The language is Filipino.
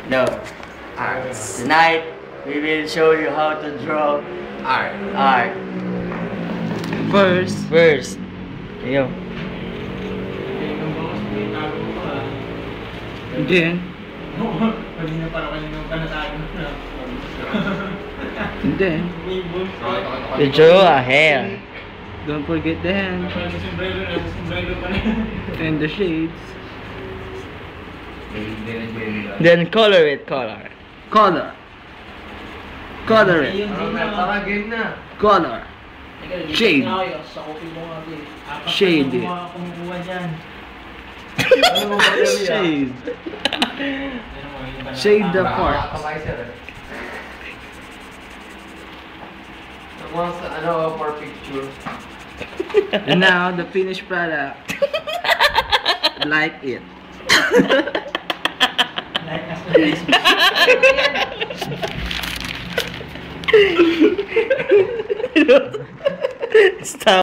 No. Art. Tonight, we will show you how to draw Art. art. First. Yo. Then, Kanina para kanina panatalo na. and then, You draw a hair. don't forget the hand Sombrero pa na. and the shades. Then color it, color. Color. Color it. Tara, game na. Color. Shade. Sa coffee mo nga din. Shade. Kumukuha dyan. Shade. Shade the part. Kamay sir. Nakuha sa ano, for picture. And now, the finished product. Like it. Like as